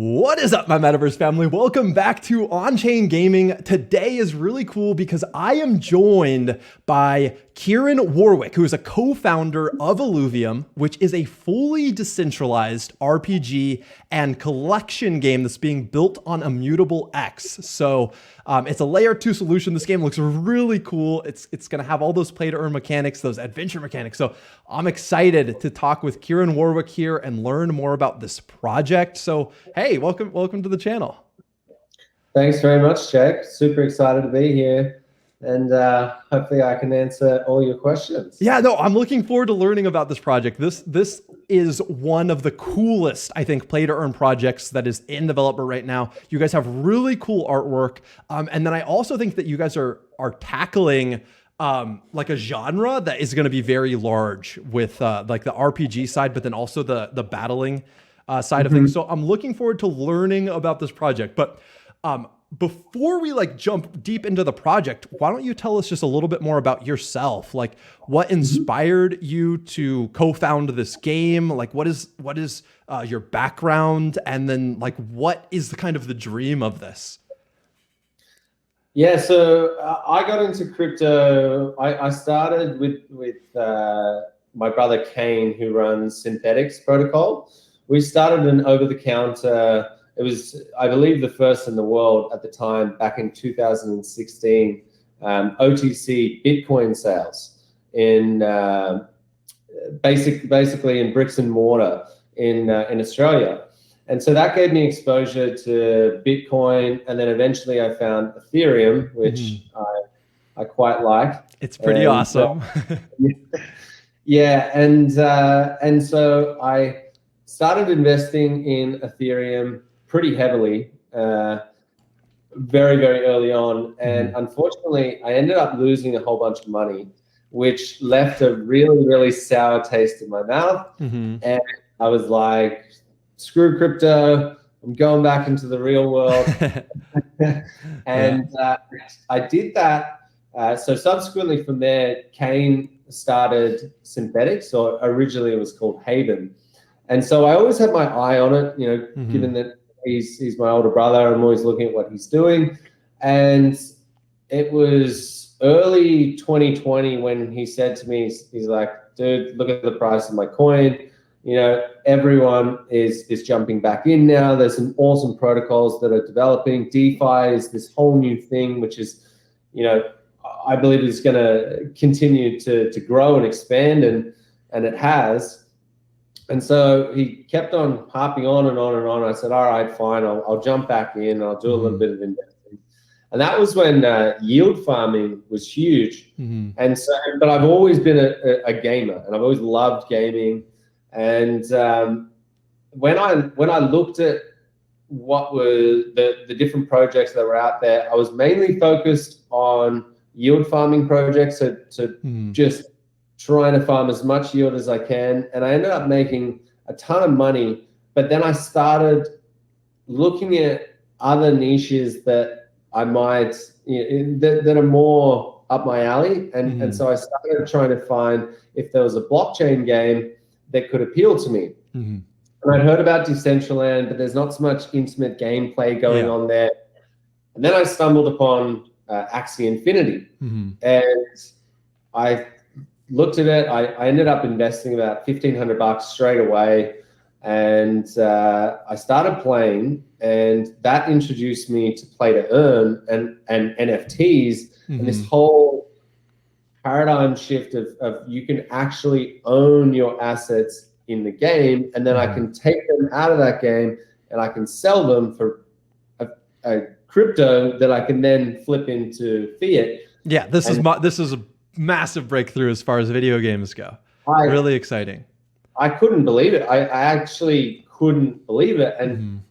What is up, my Metaverse family? Welcome back to On-Chain Gaming. Today is really cool because I am joined by Kieran Warwick, who is a co-founder of Illuvium, which is a fully decentralized RPG and collection game that's being built on Immutable X. So it's a layer 2 solution. This game looks really cool. It's going to have all those play-to-earn mechanics, those adventure mechanics. So I'm excited to talk with Kieran Warwick here and learn more about this project. So hey, welcome to the channel. Thanks very much, Jack. Super excited to be here. And hopefully I can answer all your questions. Yeah, no, I'm looking forward to learning about this project. This is one of the coolest, I think, play-to-earn projects that is in development right now. You guys have really cool artwork. And then I also think that you guys are tackling like a genre that is going to be very large with like the RPG side, but then also the battling side of things. So I'm looking forward to learning about this project. But before we like jump deep into the project, why don't you tell us just a little bit more about yourself? Like what inspired you to co-found this game? Like what is your background? And then like, what is the kind of the dream of this? Yeah, so I got into crypto. I started with my brother Kane, who runs Synthetics Protocol. We started an over-the-counter. It was, I believe, the first in the world at the time, back in 2016, OTC Bitcoin sales in basically in bricks and mortar in Australia. And so that gave me exposure to Bitcoin, and then eventually I found Ethereum, which I quite like. It's pretty awesome. Yeah, and so I started investing in Ethereum pretty heavily, very, very early on. And unfortunately, I ended up losing a whole bunch of money, which left a really, really sour taste in my mouth. And I was like, screw crypto, I'm going back into the real world. And I did that. So subsequently from there, Kane started Synthetics, or originally it was called Haven. And so I always had my eye on it, you know, given that he's my older brother, I'm always looking at what he's doing. And it was early 2020 when he said to me, he's like, dude, look at the price of my coin. You know, everyone is jumping back in now. There's some awesome protocols that are developing. DeFi is this whole new thing, which is, you know, I believe is going to continue to grow and expand, and it has. And so he kept on harping on and on and on. I said, all right, fine, I'll jump back in. I'll do a little bit of investing. And that was when yield farming was huge. And so, but I've always been a gamer, and I've always loved gaming. And when I looked at what were the different projects that were out there, I was mainly focused on yield farming projects, so just trying to farm as much yield as I can. And I ended up making a ton of money, but then I started looking at other niches that I might, you know, that are more up my alley. And so I started trying to find if there was a blockchain game that could appeal to me. And I'd heard about Decentraland, but there's not so much intimate gameplay going on there. And then I stumbled upon Axie Infinity, and I looked at it. I ended up investing about $1,500 straight away, and I started playing, and that introduced me to play to earn and NFTs, and this whole paradigm shift of you can actually own your assets in the game, and then I can take them out of that game and I can sell them for a crypto that I can then flip into fiat. Yeah, this is a massive breakthrough as far as video games go. Really exciting. I couldn't believe it. I actually couldn't believe it. And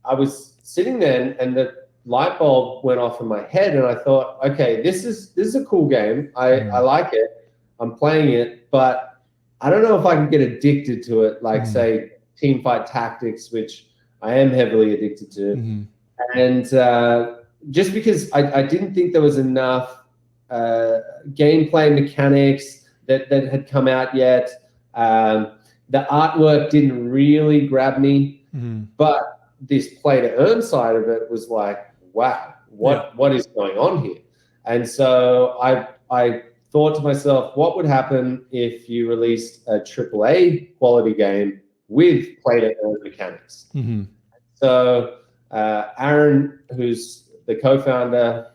I was sitting there, and the light bulb went off in my head, and I thought, okay, this is a cool game. I like it. I'm playing it, but I don't know if I can get addicted to it, like say Teamfight Tactics, which I am heavily addicted to. And just because I didn't think there was enough gameplay mechanics that had come out yet. The artwork didn't really grab me, but this play to earn side of it was like, wow, what is going on here? And so I thought to myself, what would happen if you released a AAA quality game with play to earn mechanics? Mm-hmm. So Aaron, who's the co-founder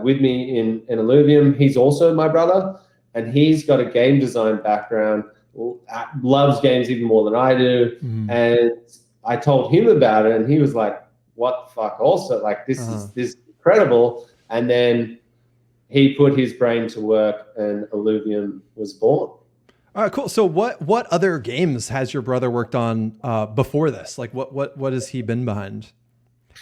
with me in Illuvium, he's also my brother, and he's got a game design background, loves games even more than I do. Mm-hmm. And I told him about it, and he was like, what the fuck also? Like, this is incredible. And then he put his brain to work, and Illuvium was born. All right, cool. So what other games has your brother worked on before this? Like what has he been behind?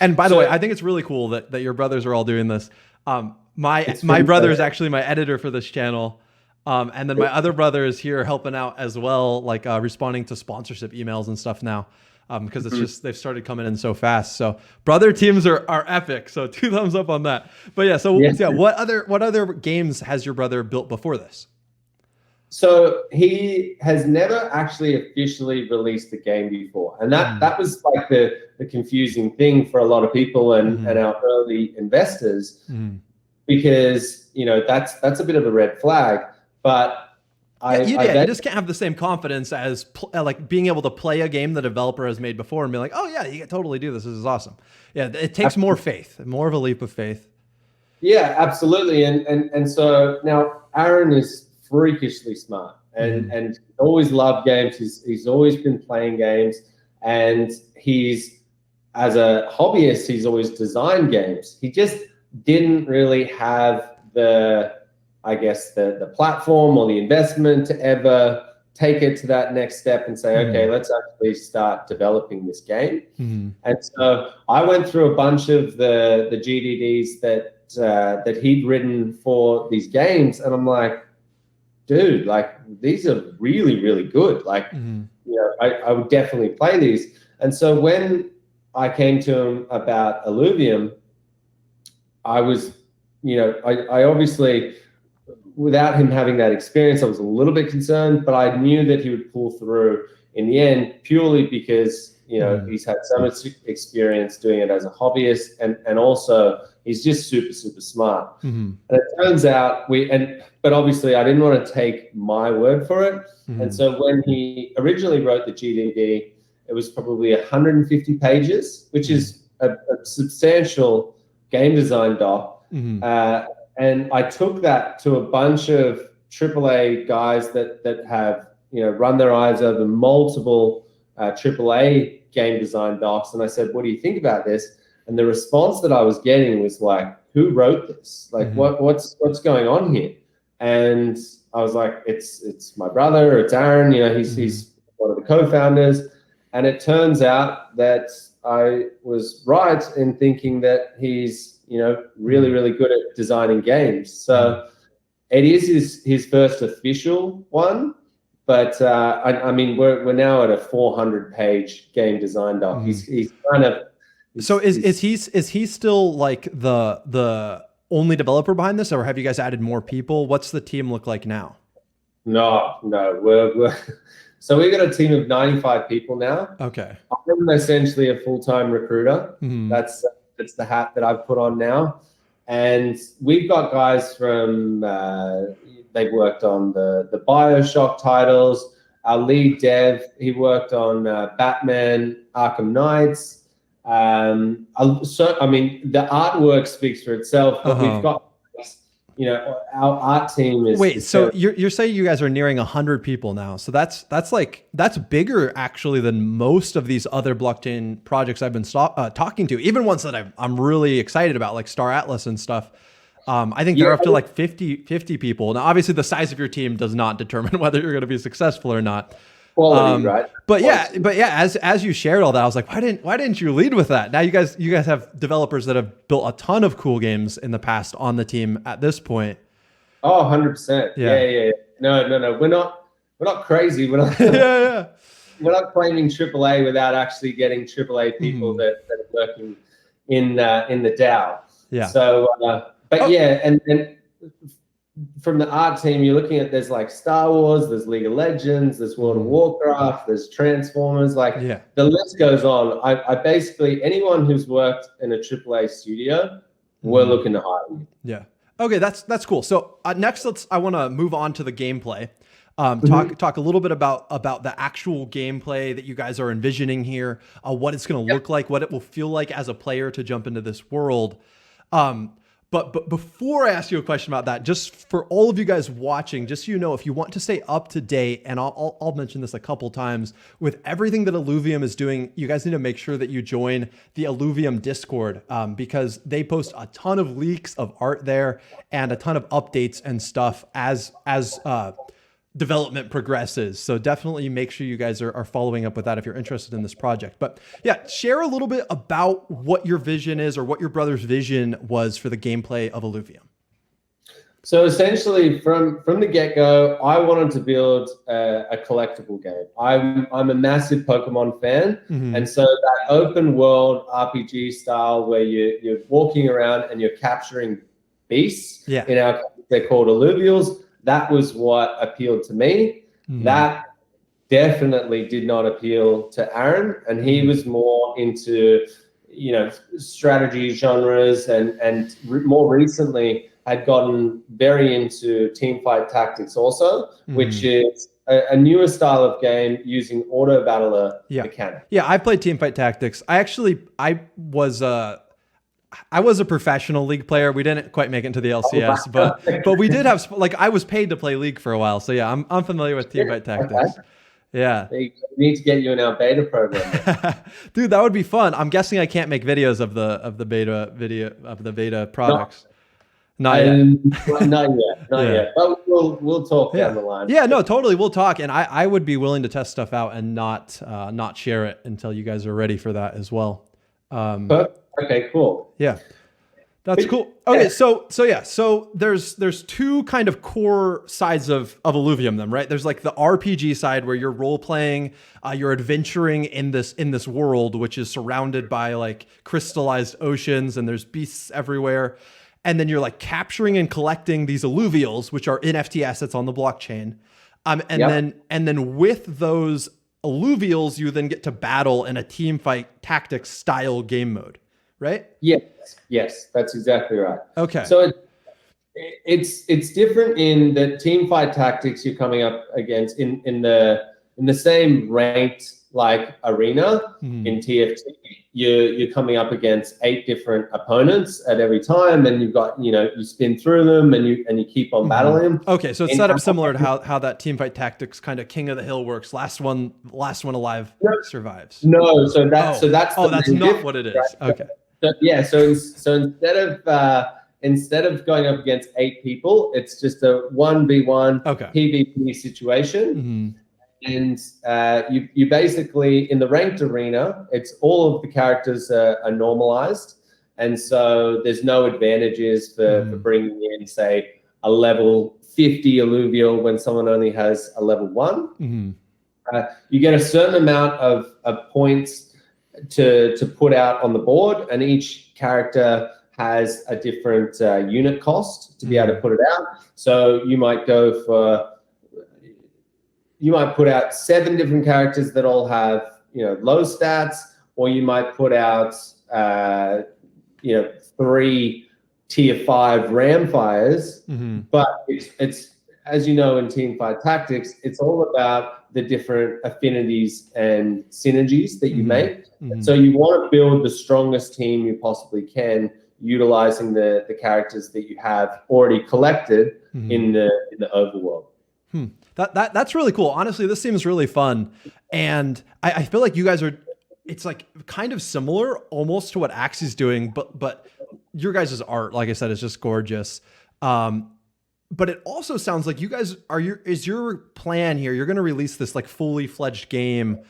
And by the way, I think it's really cool that your brothers are all doing this. My brother is actually my editor for this channel. And then my other brother is here helping out as well, like responding to sponsorship emails and stuff now. Because it's just, they've started coming in so fast. So brother teams are epic. So 2 thumbs up on that. But yeah, what other games has your brother built before this? So he has never actually officially released a game before. And that was like the confusing thing for a lot of people and our early investors, because, you know, that's a bit of a red flag. But you just can't have the same confidence as like being able to play a game the developer has made before and be like, oh yeah, you can totally do this. This is awesome. Yeah, it takes more faith, more of a leap of faith. Yeah, absolutely. And so now Aaron is freakishly smart and always loved games. He's always been playing games, and he's, as a hobbyist, he's always designed games. He just didn't really have the platform or the investment to ever take it to that next step and say, okay, let's actually start developing this game. And so I went through a bunch of the GDDs that he'd written for these games, and I'm like, dude, like, these are really, really good. Like, you know, I would definitely play these. And so when I came to him about Illuvium, I was, you know, I obviously, without him having that experience, I was a little bit concerned, but I knew that he would pull through in the end, purely because, you know, he's had so much experience doing it as a hobbyist, and also he's just super, super smart. And it turns out but obviously I didn't want to take my word for it. And so when he originally wrote the GDD, it was probably 150 pages, which is a substantial game design doc. And I took that to a bunch of AAA guys that have, you know, run their eyes over multiple AAA game design docs. And I said, what do you think about this? And the response that I was getting was like, who wrote this? Like, what's going on here? And I was like, it's my brother, it's Aaron, you know, he's one of the co-founders. And it turns out that I was right in thinking that he's, you know, really, really good at designing games. So it is his first official one, but I mean, we're now at a 400-page game design doc. He's kind of. So is he still like the only developer behind this, or have you guys added more people? What's the team look like now? No, we're so we've got a team of 95 people now. Okay. I'm essentially a full-time recruiter. That's the hat that I've put on now. And we've got guys from, they've worked on the Bioshock titles. Our lead dev, he worked on Batman Arkham Knights. So, I mean, the artwork speaks for itself, but we've got, you know, our art team is. Wait, so you're saying you guys are nearing 100 people now. So that's bigger actually than most of these other blockchain projects I've been talking to, even ones that I'm really excited about, like Star Atlas and stuff. I think they're up to like 50 people. Now, obviously the size of your team does not determine whether you're going to be successful or not. Quality, right? But yeah, as you shared all that, I was like, why didn't you lead with that? Now you guys have developers that have built a ton of cool games in the past on the team at this point. Oh, 100%. Yeah. No. We're not crazy. We're not we're not claiming AAA without actually getting AAA people that are working in the DAO. Yeah. So but and from the art team, you're looking at, there's like Star Wars, there's League of Legends, there's World of Warcraft, there's Transformers, like the list goes on. I basically, anyone who's worked in a AAA studio, we're looking to hire you. Yeah. Okay, that's cool. So next, I want to move on to the gameplay. Talk a little bit about the actual gameplay that you guys are envisioning here, what it's going to look like, what it will feel like as a player to jump into this world. But before I ask you a question about that, just for all of you guys watching, just so you know, if you want to stay up to date, and I'll mention this a couple times, with everything that Illuvium is doing, you guys need to make sure that you join the Illuvium Discord, because they post a ton of leaks of art there and a ton of updates and stuff as development progresses. So definitely make sure you guys are following up with that if you're interested in this project. But yeah, share a little bit about what your vision is, or what your brother's vision was for the gameplay of Illuvium. So essentially, from the get-go, I wanted to build a collectible game. I'm a massive Pokemon fan, and so that open world RPG style where you're walking around and you're capturing beasts. In our case, they're called Illuvials. That was what appealed to me. That definitely did not appeal to Aaron, and he was more into, strategy genres, and more recently had gotten very into teamfight tactics also, which is a newer style of game using auto battler mechanic. Yeah, I played teamfight tactics. I was a professional League player. We didn't quite make it into the LCS, but we did have, I was paid to play League for a while. So yeah, I'm familiar with teamfight tactics. Yeah. We need to get you in our beta program. Dude, that would be fun. I'm guessing I can't make videos of the beta products. Not yet. Not yet. But we'll talk down the line. Yeah, no, totally. We'll talk. And I would be willing to test stuff out and not share it until you guys are ready for that as well. Okay, cool. Yeah, that's cool. Okay, so there's two kind of core sides of Illuvium, then, right? There's like the RPG side where you're role playing, you're adventuring in this world which is surrounded by like crystallized oceans, and there's beasts everywhere, and then you're like capturing and collecting these Illuvials, which are NFT assets on the blockchain, and then with those Illuvials, you then get to battle in a team fight tactics style game mode. Right? Yes, that's exactly right. Okay. So it's different in the team fight tactics you're coming up against in the same ranked like arena in TFT. You're coming up against 8 different opponents at every time, and you've got you spin through them and you keep on battling. Okay, so it's set up similar to how that team fight tactics kind of king of the hill works. Last one alive survives. No, so that's not what it is. Okay. So instead of going up against 8 people, it's just a 1v1 PvP situation. And you basically, in the ranked arena, it's all of the characters are normalized, and so there's no advantages for bringing in, say, a level 50 Illuvial when someone only has a level 1. You get a certain amount of points to put out on the board, and each character has a different unit cost to be able to put it out. So you might put out 7 different characters that all have low stats, or you might put out 3 tier 5 Ramfires. But it's as you know, in teamfight tactics, it's all about the different affinities and synergies that you make. So you want to build the strongest team you possibly can, utilizing the characters that you have already collected in the overworld. That's really cool. Honestly, this seems really fun. And I feel like you guys it's like kind of similar almost to what Axie's doing, but your guys' art, like I said, is just gorgeous. But it also sounds like you guys is your plan here, you're going to release this like fully fledged game,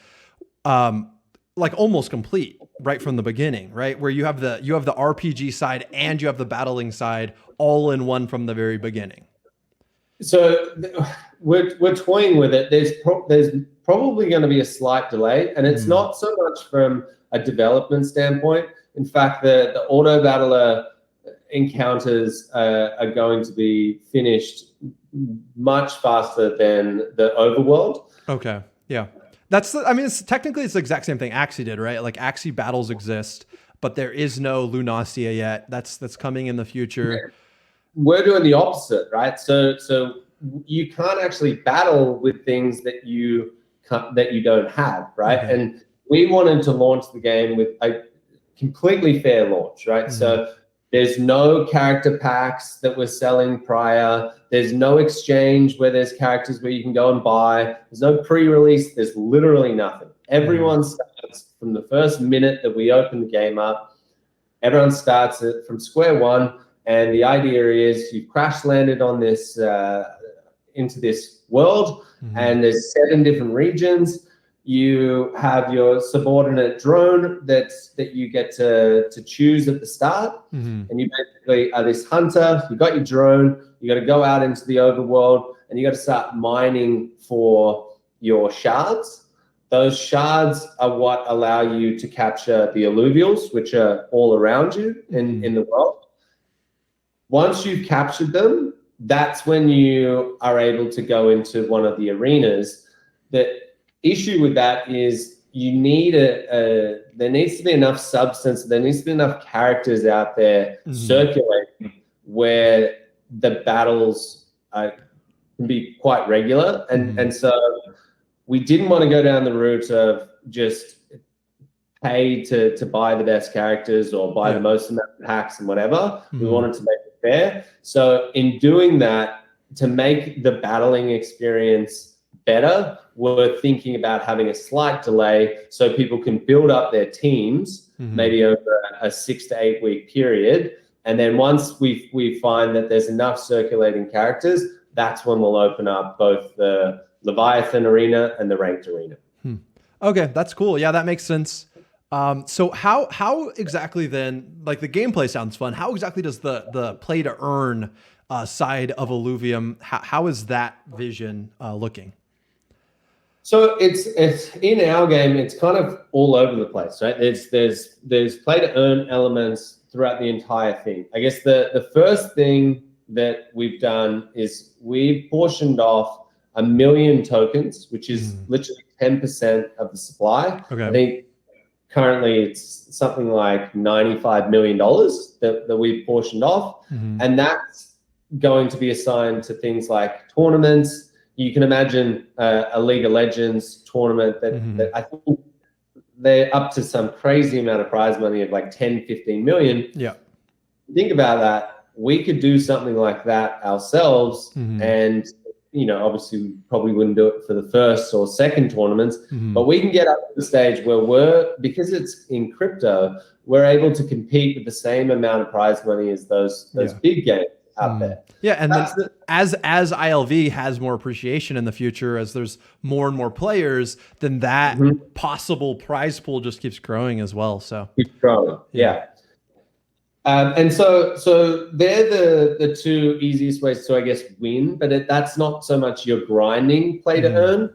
like almost complete right from the beginning, right? Where you have the RPG side and you have the battling side all in one from the very beginning. So we're toying with it. There's probably going to be a slight delay, and it's not so much from a development standpoint. In fact, the auto battler encounters are going to be finished much faster than the overworld. Okay. Yeah. I mean, technically it's the exact same thing Axie did, right? Like Axie battles exist, but there is no Lunacia yet. That's coming in the future. We're doing the opposite, right? So you can't actually battle with things that you don't have, right? Okay. And we wanted to launch the game with a completely fair launch, right? So there's no character packs that we're selling prior. There's no exchange where there's characters where you can go and buy. There's no pre-release. There's literally nothing. Everyone starts from the first minute that we open the game up. Everyone starts it from square one. And the idea is you've crash landed on this, into this world, and there's 7 different regions. You have your subordinate drone that you get to choose at the start. And you basically are this hunter. You got your drone. You got to go out into the overworld, and you got to start mining for your shards. Those shards are what allow you to capture the Illuvials, which are all around you in the world. Once you've captured them, that's when you are able to go into one of the arenas. The issue with that is you need there needs to be enough substance, there needs to be enough characters out there circulating where the battles can be quite regular. And so we didn't want to go down the route of just pay to buy the best characters or buy the most amount of packs and whatever. We wanted to make it fair. So in doing that, to make the battling experience better, we're thinking about having a slight delay so people can build up their teams, maybe over a 6 to 8 week period. And then once we find that there's enough circulating characters, that's when we'll open up both the Leviathan arena and the ranked arena. Okay, that's cool. Yeah, that makes sense. So how exactly then, like the gameplay sounds fun. How exactly does the play to earn side of Illuvium, how is that vision looking? So it's in our game, it's kind of all over the place, right? There's play to earn elements throughout the entire thing. I guess the first thing that we've done is we've portioned off 1 million tokens, which is literally 10% of the supply. Okay. I think currently it's something like $95 million that we've portioned off. And that's going to be assigned to things like tournaments. You can imagine a League of Legends tournament that I think they're up to some crazy amount of prize money of like 10, 15 million. Yeah. Think about that. We could do something like that ourselves. And, obviously we probably wouldn't do it for the first or second tournaments, but we can get up to the stage where because it's in crypto, we're able to compete with the same amount of prize money as those big games out there. Yeah, and then as ILV has more appreciation in the future, as there's more and more players, then that possible prize pool just keeps growing as well. So keeps growing, yeah. And so they're the 2 easiest ways to, I guess, win. But that's not so much your grinding play to earn.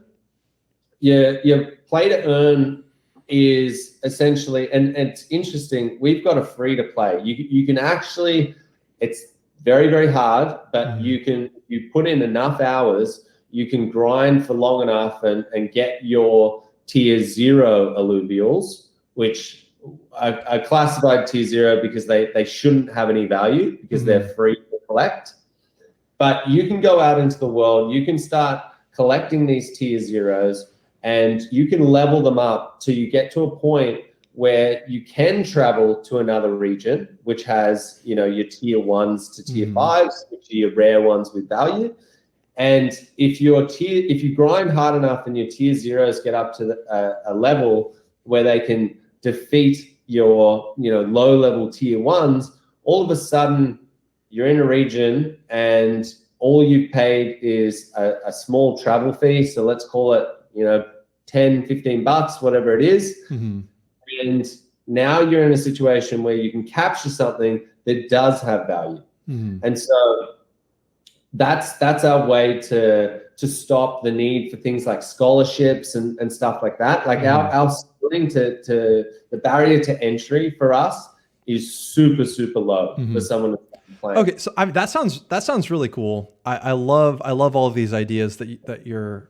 Your play to earn is essentially, and it's interesting. We've got a free to play. You can actually, it's very, very hard, but you put in enough hours, you can grind for long enough and get your tier 0 Illuvials, which are classified tier 0 because they shouldn't have any value because they're free to collect. But you can go out into the world, you can start collecting these tier 0s, and you can level them up till you get to a point where you can travel to another region, which has, your tier 1s to tier 5s, which are your rare ones with value. And if you grind hard enough and your tier 0s get up to a level where they can defeat your, low level tier 1s, all of a sudden you're in a region and all you've paid is a small travel fee. So let's call it, 10, 15 bucks, whatever it is. And now you're in a situation where you can capture something that does have value. And so that's our way to stop the need for things like scholarships and stuff like that. Like our splitting to the barrier to entry for us is super, super low for someone to play. Okay, so I mean, that sounds really cool. I love all of these ideas that you're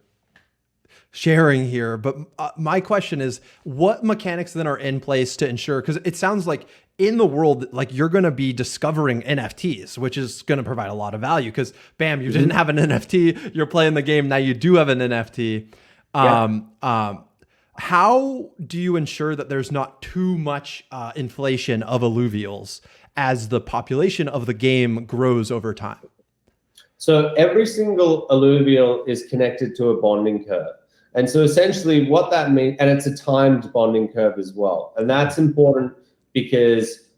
sharing here. But my question is, what mechanics then are in place to ensure? Because it sounds like in the world, like you're going to be discovering NFTs, which is going to provide a lot of value. Because bam, you didn't have an NFT, you're playing the game, now you do have an NFT. How do you ensure that there's not too much inflation of Illuvials as the population of the game grows over time? So every single Illuvial is connected to a bonding curve. And so essentially what that means, and it's a timed bonding curve as well. And that's important because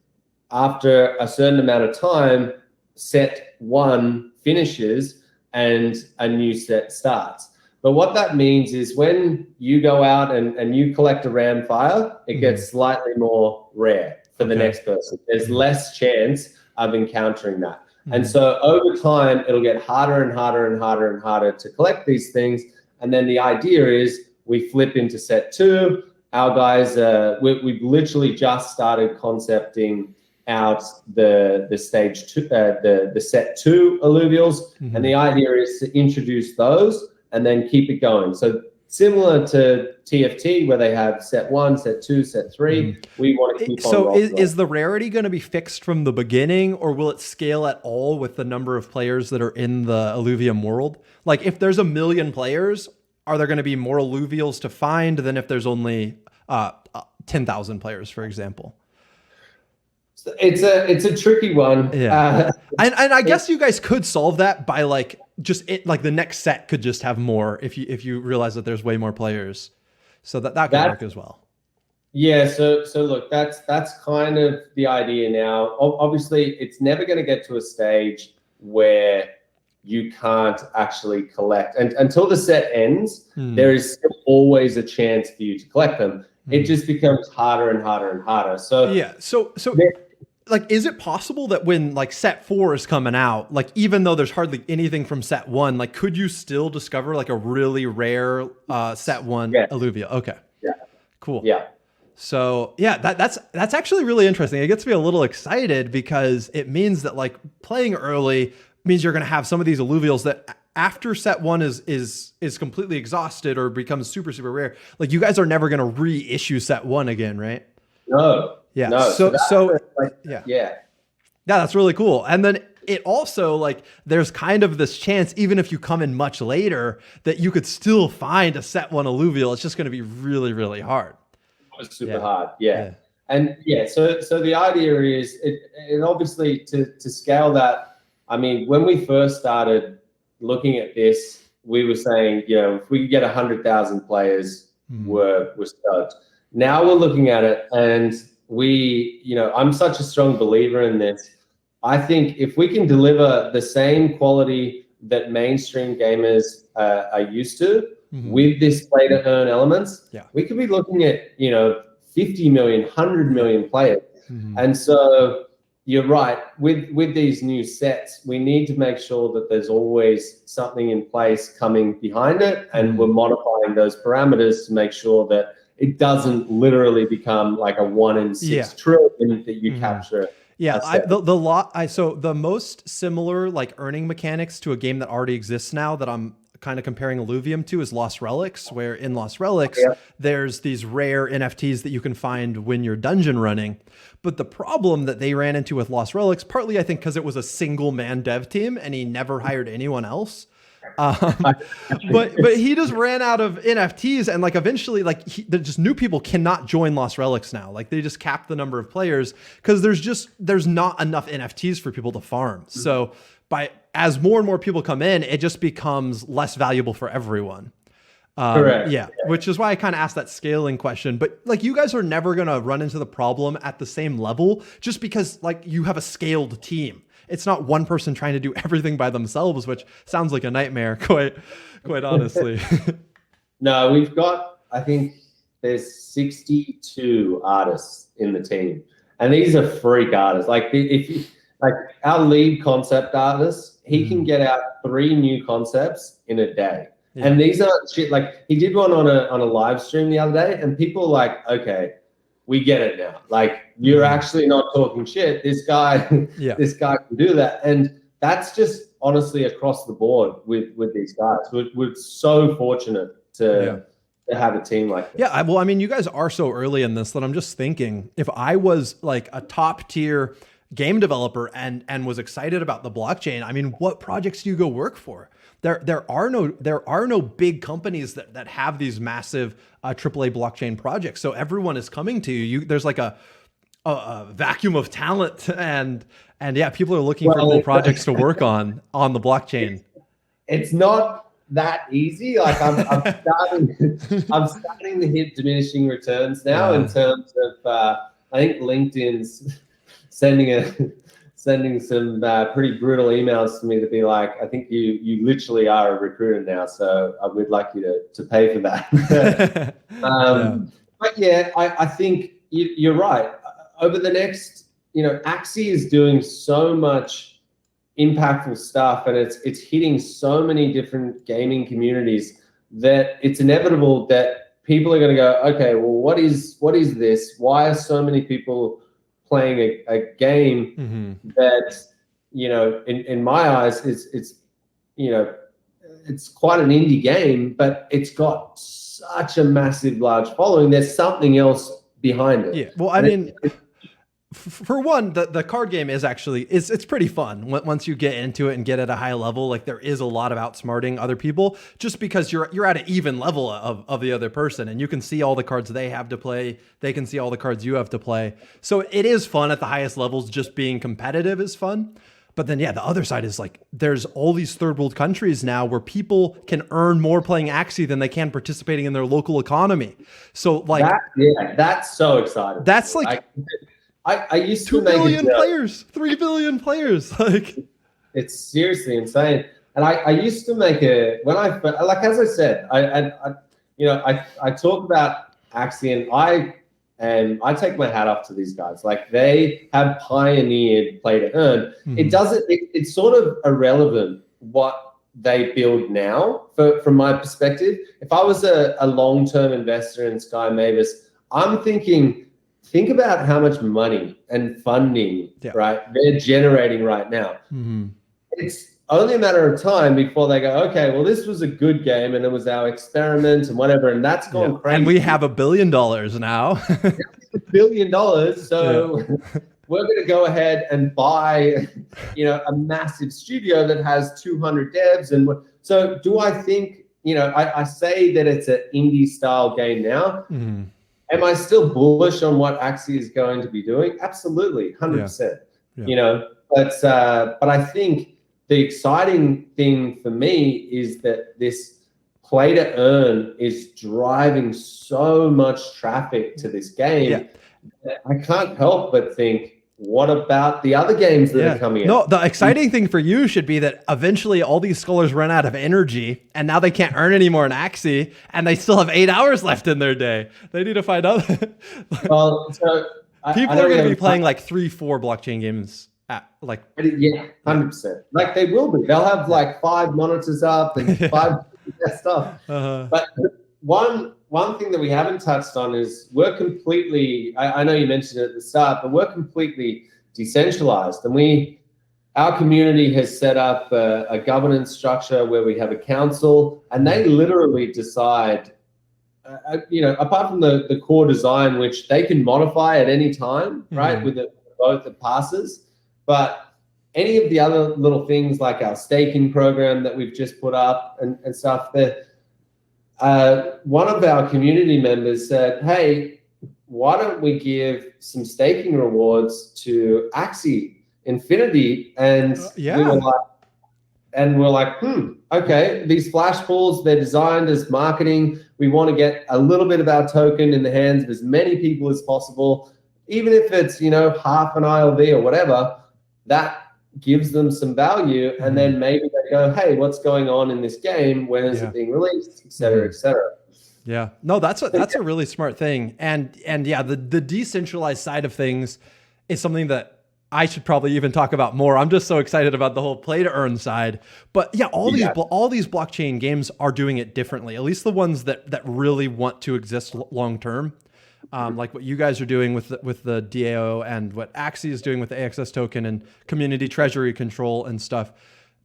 after a certain amount of time, set 1 finishes and a new set starts. But what that means is when you go out and you collect a ram fire, it gets slightly more rare for the next person. There's less chance of encountering that. And so over time, it'll get harder and harder and harder and harder to collect these things. And then the idea is we flip into set 2. Our guys, we've literally just started concepting out the stage 2, the set 2 Illuvials. And the idea is to introduce those and then keep it going. So similar to TFT, where they have set 1, set 2, set 3, we want to keep on. So is the rarity going to be fixed from the beginning, or will it scale at all with the number of players that are in the Illuvium world? Like if there's 1 million players, are there going to be more Illuvials to find than if there's only 10,000 players, for example? It's a tricky one. Yeah. And I guess you guys could solve that by like the next set could just have more if you realize that there's way more players. So that could work as well. Yeah, so look, that's kind of the idea now. Obviously, it's never going to get to a stage where you can't actually collect. And until the set ends, there is still always a chance for you to collect them. It just becomes harder and harder and harder. So yeah, so like, is it possible that when like set 4 is coming out, like even though there's hardly anything from set 1, like could you still discover like a really rare set 1 Illuvia? Okay. Yeah. Cool. Yeah. So yeah, that's actually really interesting. It gets me a little excited because it means that like playing early means you're going to have some of these Illuvials that after set 1 is completely exhausted or becomes super, super rare. Like you guys are never going to reissue set 1 again, right? No. Yeah. No. So yeah, that's really cool. And then it also like there's kind of this chance, even if you come in much later, that you could still find a set 1 Illuvial. It's just going to be really, really hard. It's super hard. Yeah. And so the idea is it obviously to scale that. I mean, when we first started looking at this, we were saying, if we could get 100,000 players, we're stoked. Now we're looking at it and I'm such a strong believer in this. I think if we can deliver the same quality that mainstream gamers are used to with this play to earn elements, we could be looking at, 50 million, 100 million players. And so you're right, with these new sets, we need to make sure that there's always something in place coming behind it. And we're modifying those parameters to make sure that it doesn't literally become like a 1 in 6 trillion that you capture. Yeah, so the most similar like earning mechanics to a game that already exists now that I'm kind of comparing Illuvium to is Lost Relics, where in Lost Relics, there's these rare NFTs that you can find when you're dungeon running. But the problem that they ran into with Lost Relics, partly I think because it was a single man dev team and he never hired anyone else. But he just ran out of NFTs and like eventually like just new people cannot join Lost Relics now. Like they just capped the number of players because there's not enough NFTs for people to farm. So as more and more people come in, it just becomes less valuable for everyone. Correct. Yeah, which is why I kind of asked that scaling question. But like you guys are never going to run into the problem at the same level just because like you have a scaled team. It's not one person trying to do everything by themselves, which sounds like a nightmare, quite honestly. No, we've got, I think there's 62 artists in the team. And these are freak artists. Like our lead concept artist, he can get out 3 new concepts in a day. And these aren't shit. Like he did one on a live stream the other day and people are like, okay, we get it now. Like, you're actually not talking shit. This guy, this guy can do that. And that's just honestly across the board with these guys. We're so fortunate to have a team like this. Yeah, well, I mean, you guys are so early in this that I'm just thinking, if I was like a top tier game developer and was excited about the blockchain, I mean, what projects do you go work for? There are no big companies that have these massive AAA blockchain projects. So everyone is coming to you. There's like a vacuum of talent, and yeah, people are looking for cool projects to work on the blockchain. It's not that easy. Like, I'm starting to hit diminishing returns now in terms of I think LinkedIn's sending some pretty brutal emails to me to be like, I think you literally are a recruiter now, so I would like you to pay for that. But yeah, I think you're right. Over the next, Axie is doing so much impactful stuff, and it's hitting so many different gaming communities that it's inevitable that people are going to go, okay, well, what is this? Why are so many people playing a game that, in my eyes, it's quite an indie game, but it's got such a massive, large following. There's something else behind it. Yeah. Well, I mean, for one, the card game is actually, it's pretty fun once you get into it and get at a high level. Like, there is a lot of outsmarting other people just because you're at an even level of the other person, and you can see all the cards they have to play. They can see all the cards you have to play. So it is fun at the highest levels. Just being competitive is fun. But then, yeah, the other side is like, there's all these third world countries now where people can earn more playing Axie than they can participating in their local economy. So like, that's so exciting. That's like, I used to 2 billion players, 3 billion players. Like, it's seriously insane. And I used to make as I said, I talk about Axie, and I take my hat off to these guys. Like, they have pioneered play to earn. It's sort of irrelevant what they build now from my perspective. If I was a long-term investor in Sky Mavis, I'm thinking, think about how much money and funding, right, they're generating right now. It's only a matter of time before they go, okay, well, this was a good game and it was our experiment and whatever, and that's gone crazy. And we have $1 billion now. $1 billion, so we're going to go ahead and buy, a massive studio that has 200 devs. And so do I think, I say that it's an indie style game now. Am I still bullish on what Axie is going to be doing? Absolutely, 100%. But I think the exciting thing for me is that this play to earn is driving so much traffic to this game. I can't help but think, what about the other games that are coming out? No, the exciting thing for you should be that eventually all these scholars run out of energy and now they can't earn anymore in Axie, and they still have 8 hours left in their day. They need to find out. Well, so people are going to be playing like 3-4 blockchain games. 100%. Like, they will be. They'll have like 5 monitors up and 5 stuff. But one thing that we haven't touched on is we're completely, I know you mentioned it at the start, but we're completely decentralized. And our community has set up a governance structure where we have a council, and they literally decide, apart from the core design, which they can modify at any time, right, with the vote that passes. But any of the other little things like our staking program that we've just put up and stuff, one of our community members said, hey, why don't we give some staking rewards to Axie Infinity? And we're like, okay, these flash pools, they're designed as marketing. We want to get a little bit of our token in the hands of as many people as possible, even if it's, half an ILV or whatever. That gives them some value, and then maybe they go, hey, what's going on in this game? When is it being released, et cetera, et cetera. Yeah, no, that's a really smart thing. And yeah, the decentralized side of things is something that I should probably even talk about more. I'm just so excited about the whole play to earn side. But yeah, all these blockchain games are doing it differently, at least the ones that really want to exist long term. like what you guys are doing with the DAO and what Axie is doing with the AXS token and community treasury control and stuff.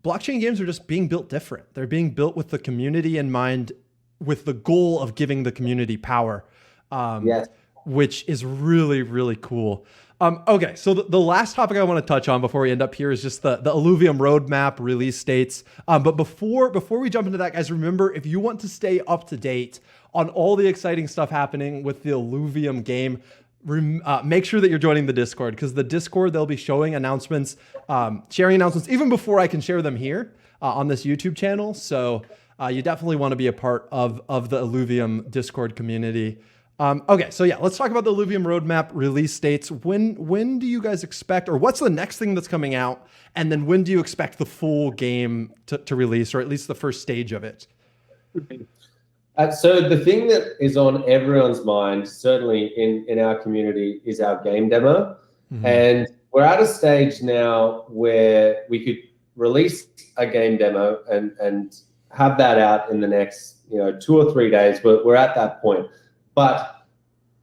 Blockchain games are just being built different. They're being built with the community in mind, with the goal of giving the community power, which is really, really cool. Okay, so the last topic I want to touch on before we end up here is just the Illuvium roadmap release dates. But before we jump into that, guys, remember, if you want to stay up to date on all the exciting stuff happening with the Illuvium game, make sure that you're joining the Discord, because the Discord, they'll be showing announcements, sharing announcements even before I can share them here on this YouTube channel. So you definitely want to be a part of the Illuvium Discord community. Okay, so yeah, let's talk about the Illuvium roadmap release dates. When do you guys expect, or what's the next thing that's coming out? And then when do you expect the full game to release, or at least the first stage of it? So the thing that is on everyone's mind, certainly in our community, is our game demo. And we're at a stage now where we could release a game demo and have that out in the next 2 or 3 days. We're at that point. But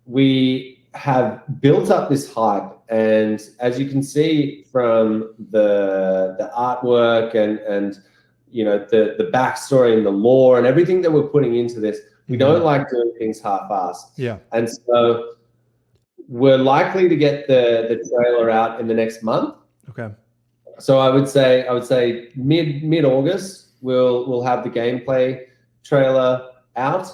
we have built up this hype, and as you can see from the artwork and the backstory and the lore and everything that we're putting into this, we don't like doing things half-assed. Yeah. And so we're likely to get the trailer out in the next month. Okay. So I would say mid-August we'll have the gameplay trailer out.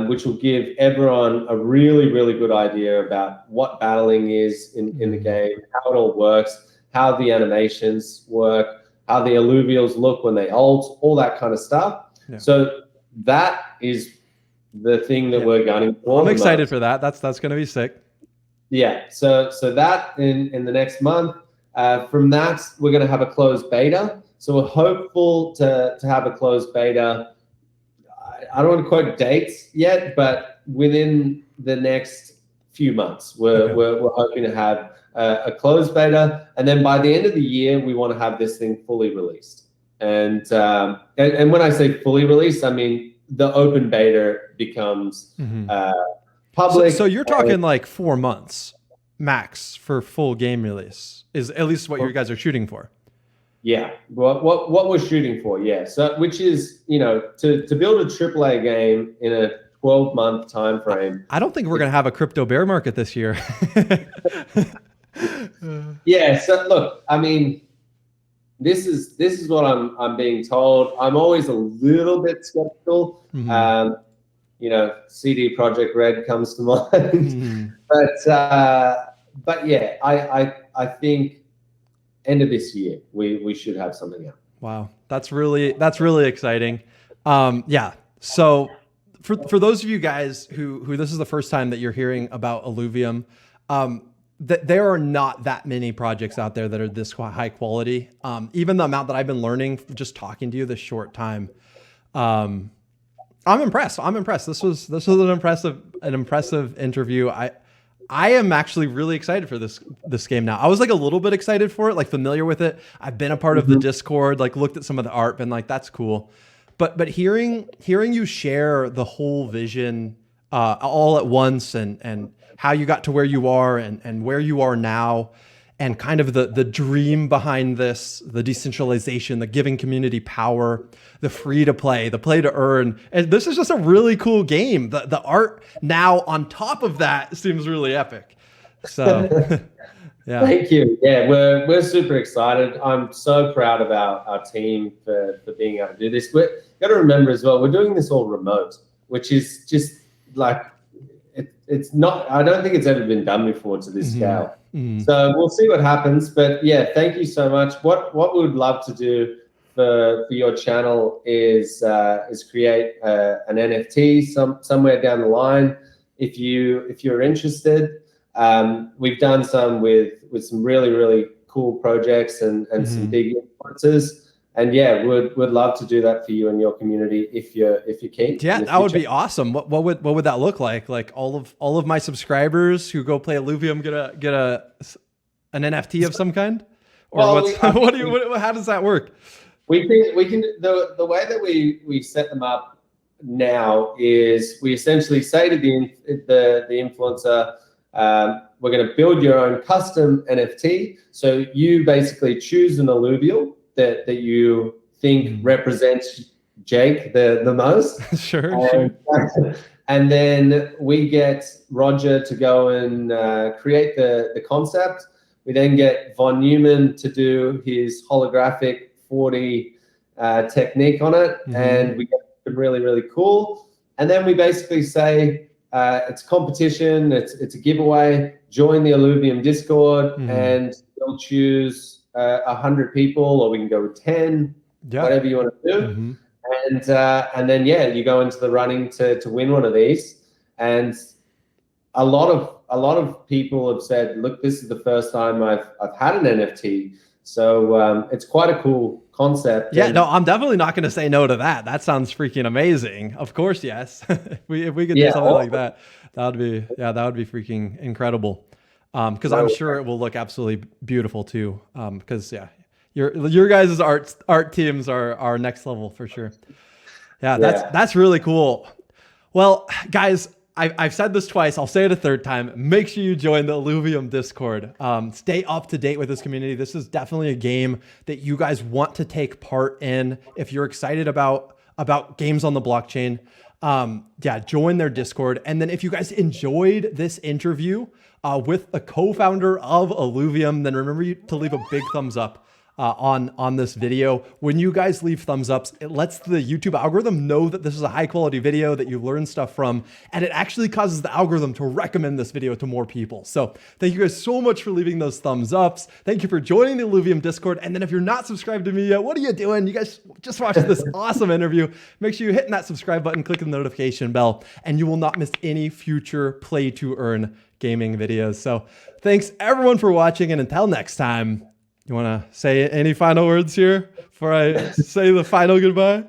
Which will give everyone a really, really good idea about what battling is in the game, how it all works, how the animations work, how the Illuvials look when they ult, all that kind of stuff. Yeah. So that is the thing that we're gunning for. I'm excited for that. That's going to be sick. Yeah. So that in the next month. From that, we're going to have a closed beta. So we're hopeful to have a closed beta. I don't want to quote dates yet, but within the next few months, we're hoping to have a closed beta, and then by the end of the year, we want to have this thing fully released. And when I say fully released, I mean the open beta becomes public. So you're talking like 4 months max for full game release, is at least what you guys are shooting for. Yeah, what we're shooting for, yeah. So which is, to build a AAA game in a 12-month time frame. I don't think we're going to have a crypto bear market this year. Yeah, so look, I mean, this is what I'm being told. I'm always a little bit skeptical. CD Projekt Red comes to mind. But yeah, I think end of this year we should have something out. Wow, that's really exciting. Yeah, so for those of you guys who this is the first time that you're hearing about Illuvium, that there are not that many projects out there that are this high quality. Even the amount that I've been learning just talking to you this short time, I'm impressed. This was an impressive interview. I am actually really excited for this game now. I was like a little bit excited for it, like familiar with it. I've been a part of the Discord, like looked at some of the art, been like, that's cool. But hearing you share the whole vision all at once and how you got to where you are and where you are now, and kind of the dream behind this, the decentralization, the giving community power, the free to play, the play to earn. And this is just a really cool game. The art now on top of that seems really epic. So yeah. Thank you. Yeah, we're super excited. I'm so proud of our team for being able to do this. But you got to remember as well, we're doing this all remote, which is just like, it's not, I don't think it's ever been done before to this scale. So we'll see what happens. But yeah, thank you so much. What we would love to do for your channel is create an NFT somewhere down the line. If you're interested, we've done some with some really, really cool projects and some big influencers. And yeah, would love to do that for you and your community if you're keen. Yeah, that would be awesome. What would that look like? Like all of my subscribers who go play Illuvium get an NFT of some kind, or how does that work? We can the way that we set them up now is we essentially say to the influencer, we're going to build your own custom NFT. So you basically choose an Illuvial that you think represents Jake the most. Sure. And then we get Roger to go and create the concept. We then get Von Neumann to do his holographic 4D technique on it, and we get really, really cool. And then we basically say it's competition, it's a giveaway. Join the Illuvium Discord, and we'll choose 100 people, or we can go with 10, whatever you want to do. And then you go into the running to win one of these. And a lot of people have said, look, this is the first time I've had an NFT. So it's quite a cool concept. Yeah, no, I'm definitely not going to say no to that. That sounds freaking amazing. Of course, yes. if we could do something like that, that would be freaking incredible. Because I'm sure it will look absolutely beautiful too. Because your guys' art teams are next level for sure. Yeah, that's really cool. Well, guys, I've said this twice. I'll say it a third time. Make sure you join the Illuvium Discord. Stay up to date with this community. This is definitely a game that you guys want to take part in. If you're excited about games on the blockchain, join their Discord. And then if you guys enjoyed this interview with the co-founder of Illuvium, then remember to leave a big thumbs up on this video. When you guys leave thumbs ups, it lets the YouTube algorithm know that this is a high quality video that you learn stuff from, and it actually causes the algorithm to recommend this video to more people. So thank you guys so much for leaving those thumbs ups. Thank you for joining the Illuvium Discord. And then if you're not subscribed to me yet, what are you doing? You guys just watched this awesome interview. Make sure you're hitting that subscribe button, clicking the notification bell, and you will not miss any future play to earn gaming videos. So thanks everyone for watching, and until next time, you want to say any final words here before I say the final goodbye?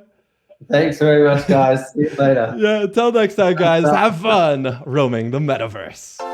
Thanks very much, guys. See you later. Yeah, until next time, guys. Have fun roaming the metaverse.